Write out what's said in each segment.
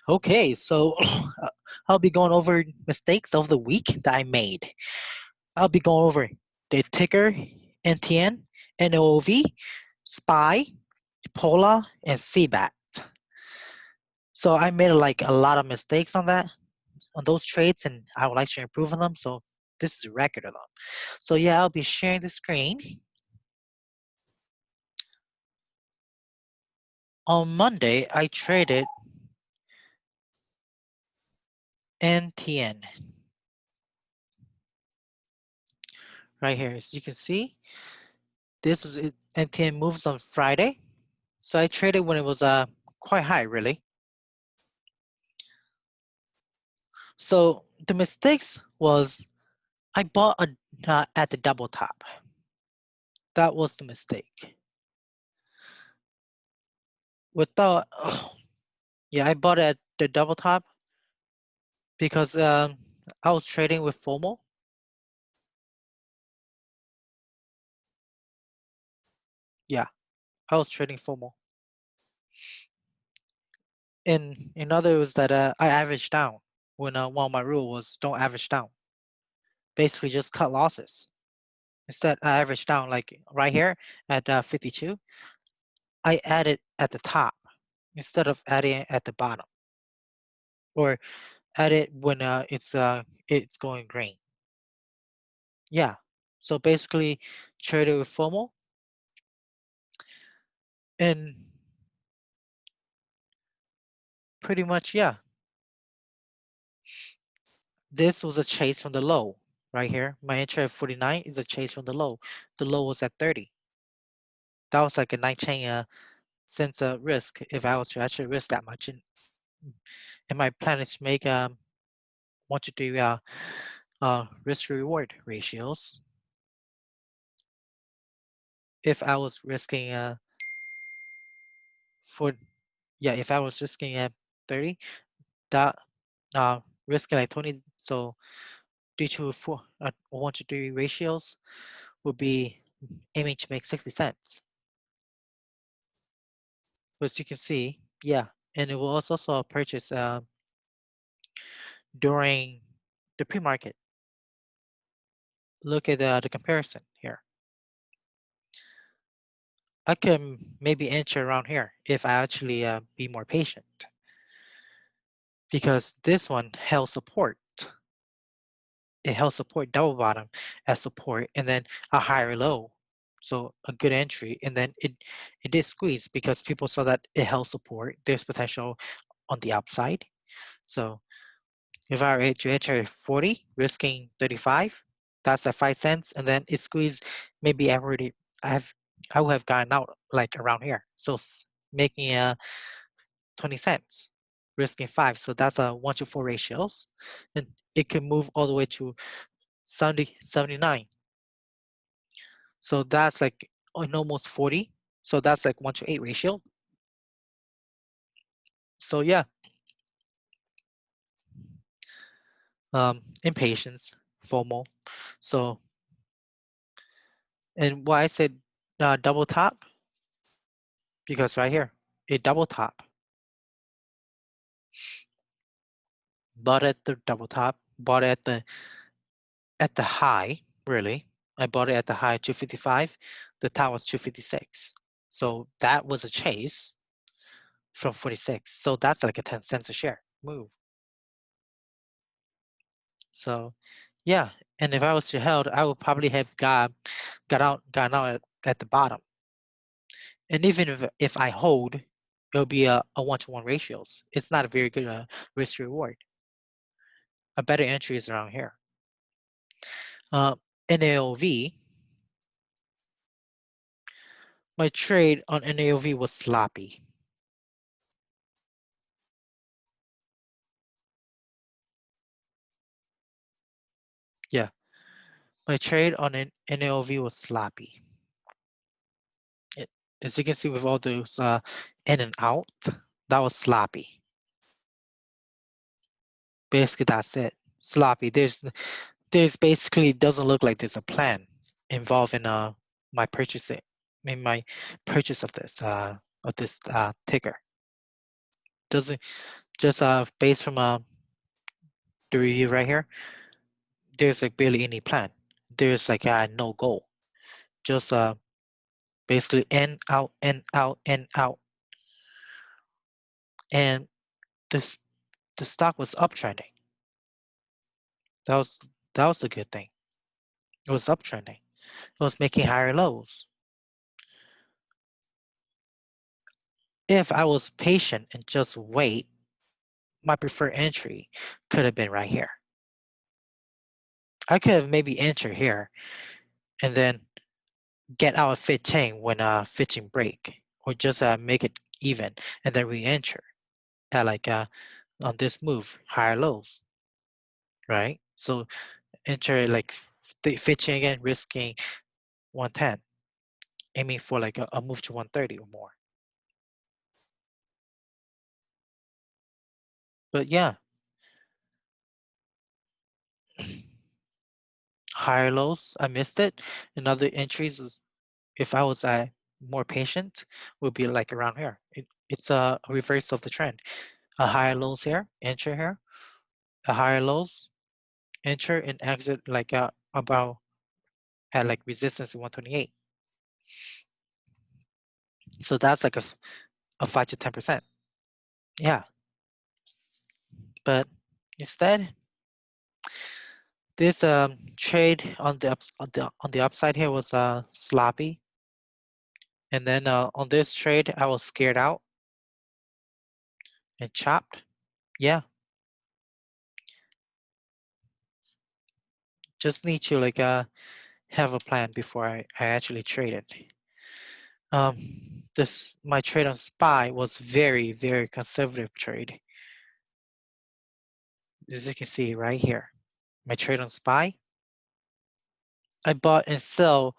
Okay, so I'll be going over mistakes of the week that I made. I'll be going over the ticker, NTN, NAOV, SPY, POLA, and CBAT. So I made like a lot of mistakes on those trades, and I would like to improve on them. So this is a record of them. So yeah, I'll be sharing the screen. On Monday, I traded NTN right here. As you can see, this is it. NTN moves on Friday. So I traded when it was quite high, really. So the mistakes was I bought at the double top. That was the mistake. Without, yeah, I bought at the double top because I was trading with FOMO. Yeah, I was trading FOMO. In other words, that I averaged down when one of my rule was don't average down. Basically, just cut losses. Instead, I averaged down like right here at 52. I added at the top instead of adding at the bottom, or add it when it's going green. Yeah. So basically, trade it with FOMO, and pretty much, yeah. This was a chase from the low right here. My entry at 49 is a chase from the low. The low was at 30. That was like a 19 cents risk if I was to actually risk that much. And my plan is to make want to do risk reward ratios. If I was risking if I was risking at 30, that risking like 20, so 3 to 4 1 to 3 ratios would be aiming to make 60 cents. But as you can see, yeah, and it was also a purchase during the pre-market. Look at the comparison here. I can maybe enter around here if I actually be more patient, because this one held support. It held support double bottom as support, and then a higher low, so a good entry. And then it did squeeze because people saw that it held support. There's potential on the upside. So if I were to enter 40, risking 35, that's at 5 cents, and then it squeezed. Maybe I would have gotten out like around here, so making 20 cents, risking 5. So that's a 1 to 4 ratios, and it can move all the way to 70, 79. So that's like almost 40. So that's like 1 to 8 ratio. So yeah, impatience, FOMO. So, and why I said double top, because right here, a double top. Bought at the double top, bought at the high, really. I bought it at the high 255. The top was 256. So that was a chase from 46. So that's like a 10 cents a share move. So yeah, and if I was to held, I would probably have gotten out at the bottom. And even if I hold, it'll be a 1-to-1 ratios. It's not a very good risk reward. A better entry is around here. NAOV, my trade on NAOV was sloppy. Yeah, my trade on an NAOV was sloppy. As you can see with all those in and out, that was sloppy. Basically, that's it. Sloppy. There's basically doesn't look like there's a plan involved in my purchasing. My purchase of this ticker. just based from the review right here, there's like barely any plan. There's like no goal. Just basically in, out, in, out, in, out. And this the stock was uptrending. That was that was a good thing. It was uptrending. It was making higher lows. If I was patient and just wait, my preferred entry could have been right here. I could have maybe entered here and then get out of 15 when 15 break, or just make it even and then re-enter at like on this move, higher lows, right? So enter like 15 again, risking 110, aiming for like a move to 130 or more. But yeah, higher lows, I missed it. And other entries, if I was more patient, would be like around here. It's a reverse of the trend. A higher lows here, enter here, a higher lows, enter and exit like about at like resistance at 128. So that's like a 5 to 10%. Yeah. But instead, this trade on the upside here was sloppy. And then on this trade, I was scared out and chopped. Yeah. Just need to like have a plan before I actually trade it. This my trade on SPY was very, very conservative trade. As you can see right here, my trade on SPY, I bought and sell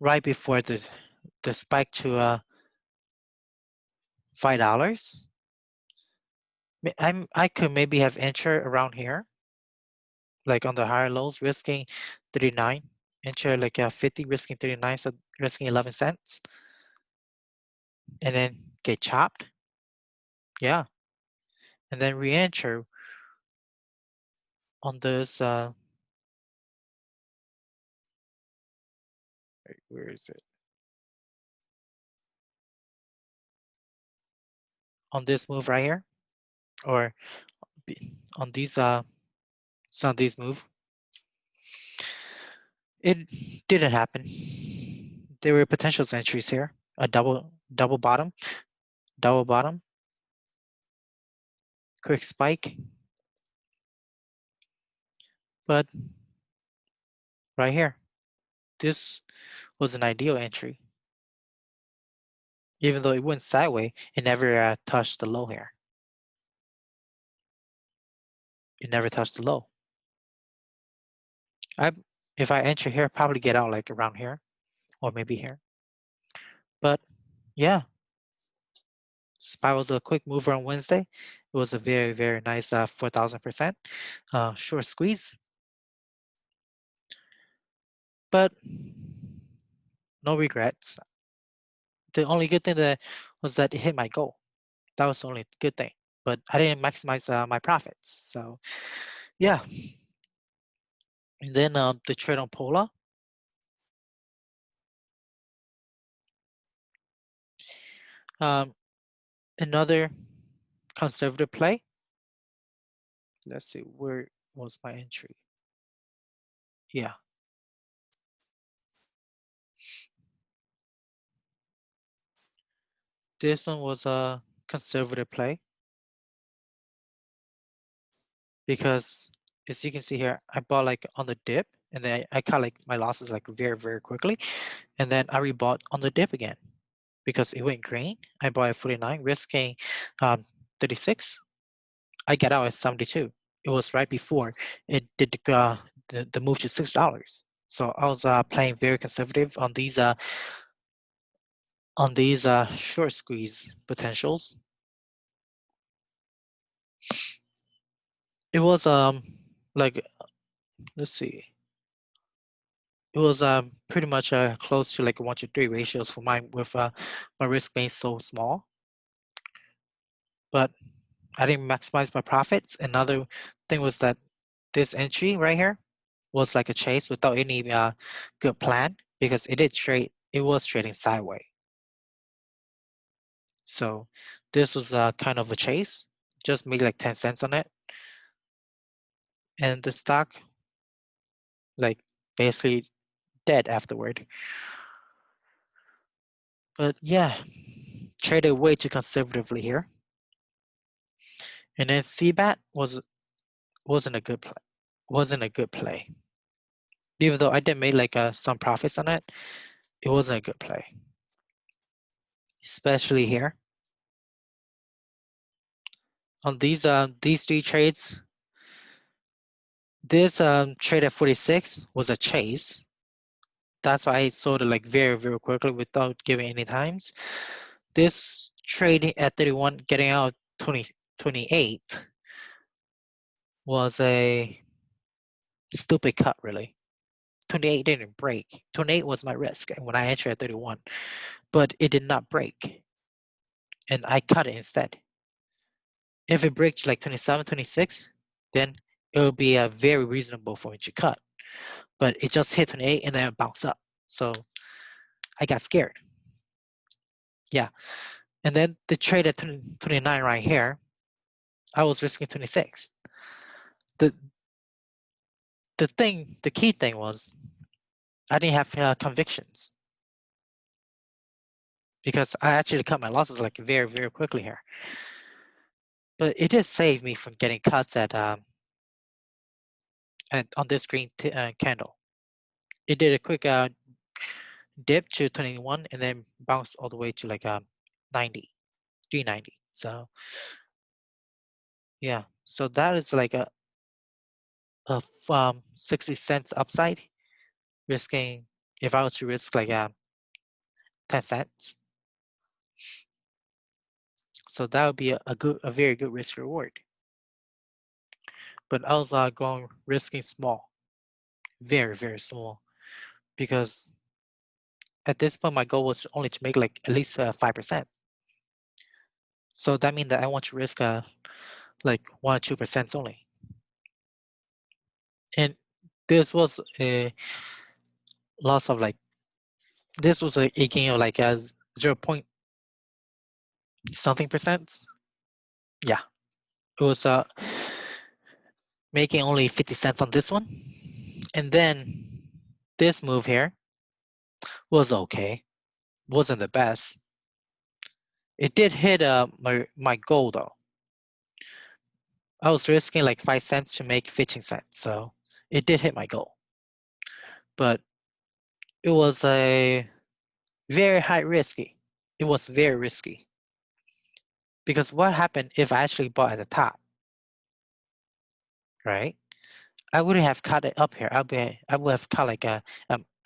right before the spike to $5. I could maybe have entered around here, like on the higher lows, risking 39. Enter like 50, risking 39, so risking 11 cents, and then get chopped. Yeah, and then re-enter on this. Where is it? On this move right here, or on these some of these move. It didn't happen. There were potential entries here. A double bottom, quick spike. But right here, this was an ideal entry. Even though it went sideways, it never touched the low here. It never touched the low. If I enter here, probably get out like around here, or maybe here. But yeah, SPY was a quick mover on Wednesday. It was a very, very nice 4,000% short squeeze. But no regrets. The only good thing that was that it hit my goal. That was the only good thing. But I didn't maximize my profits. So yeah. And then the trade on POLA. Another conservative play. Let's see, where was my entry? Yeah. This one was a conservative play because as you can see here, I bought like on the dip and then I cut like my losses like very, very quickly. And then I rebought on the dip again because it went green. I bought at 49, risking 36. I got out at 72. It was right before it did the move to $6. So I was playing very conservative on these short squeeze potentials. It was like, let's see, it was pretty much close to like 1-to-3 ratios for mine with my risk being so small. But I didn't maximize my profits. Another thing was that this entry right here was like a chase without any good plan because it was trading sideways. So this was kind of a chase, just made like 10 cents on it. And the stock like basically dead afterward. But yeah, traded way too conservatively here. And then CBAT wasn't a good play. Wasn't a good play. Even though I did make like some profits on it, it wasn't a good play. Especially here. On these three trades, this trade at 46 was a chase. That's why I sold it like very, very quickly without giving any times. This trade at 31, getting out 28 was a stupid cut, really. 28 didn't break. 28 was my risk when I entered at 31, but it did not break. And I cut it instead. If it breaks like 27, 26, then it will be very reasonable for me to cut. But it just hit 28 and then it bounced up. So I got scared. Yeah. And then the trade at 29 right here, I was risking 26. The key thing was I didn't have convictions because I actually cut my losses like very, very quickly here. But it did save me from getting cuts on this green candle. It did a quick dip to 21 and then bounced all the way to like 90, 390. So yeah, so that is like a 60 cents upside, risking if I was to risk like 10 cents. So that would be a very good risk reward. But I was going risking small, very, very small, because at this point my goal was only to make like at least 5%. So that means that I want to risk like 1 or 2% only. And this was a loss of like, this was a gain of like 0 point something percent. Yeah, it was making only 50 cents on this one. And then this move here was okay. Wasn't the best. It did hit my goal though. I was risking like 5 cents to make 15 cents. So it did hit my goal. But it was a very high risky. It was very risky. Because what happened if I actually bought at the top, right? I wouldn't have cut it up here. I would have cut like at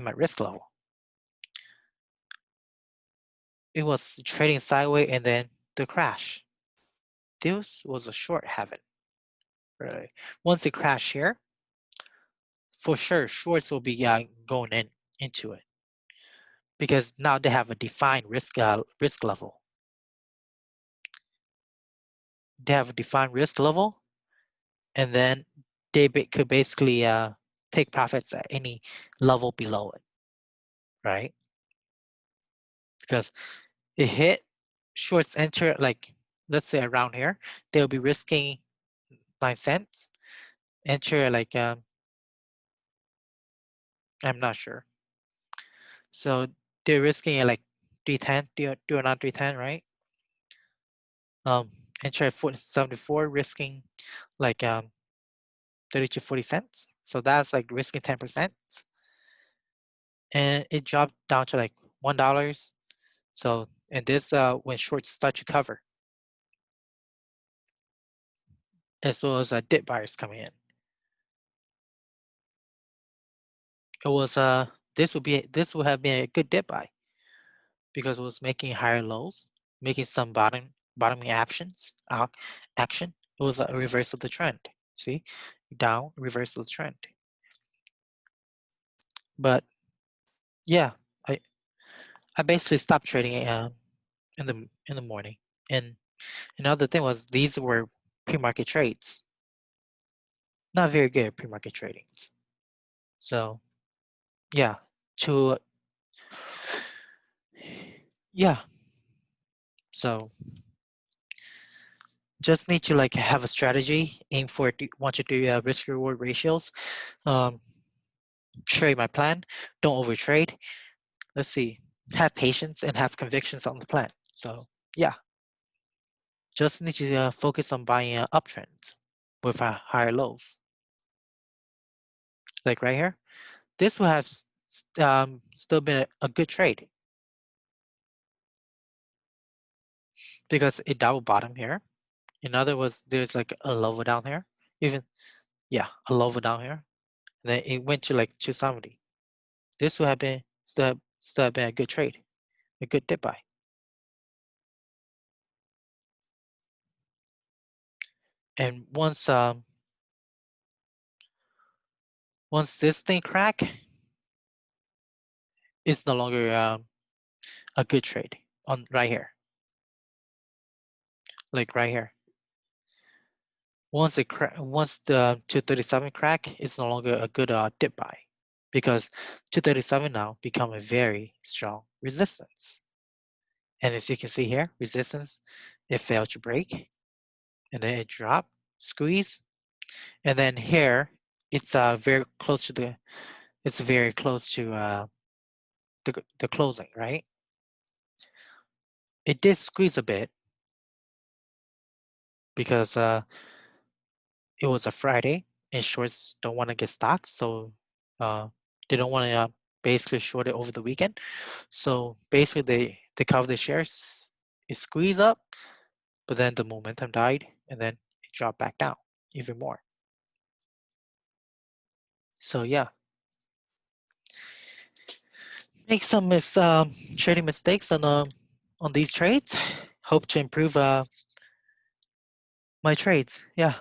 my risk level. It was trading sideways and then the crash. This was a short heaven, really. Once it crashed here, for sure shorts will be going into it because now they have a defined risk level. They have a defined risk level, and then they could basically take profits at any level below it, right? Because it hit shorts enter like, let's say around here, they'll be risking 9 cents. Enter like I'm not sure. So they're risking like 310, do not 310, right? Enter at 74, risking like 30 to 40 cents. So that's like risking 10%. And it dropped down to like $1. So and this when shorts start to cover, as well as dip buyers coming in. It was this would have been a good dip buy because it was making higher lows, making some bottoming actions action. It was a reverse of the trend. See, down, reverse of the trend. But yeah, I basically stopped trading in the morning, and Another thing was these were pre-market trades. Not very good pre-market tradings. So yeah, to yeah. So just need to like have a strategy, aim for 1 to 3 risk reward ratios. Trade my plan, don't overtrade. Let's see, have patience and have convictions on the plan. So yeah, just need to focus on buying uptrends with higher lows. Like right here, this will have still been a good trade because it double bottom here. In other words, there's like a level down here, even yeah, a level down here. And then it went to like 270. This would have been still have been a good trade, a good dip buy. And once this thing crack, it's no longer a good trade on right here, like right here. Once the 237 crack, it's no longer a good dip buy because 237 now become a very strong resistance. And as you can see here, resistance, it failed to break, and then it dropped, squeeze, and then here it's very close to the the closing, right? It did squeeze a bit because it was a Friday and shorts don't want to get stocked, so they don't want to basically short it over the weekend. So basically they cover the shares, it squeezed up, but then the momentum died and then it dropped back down even more. So yeah, make some trading mistakes on these trades. Hope to improve my trades. Yeah.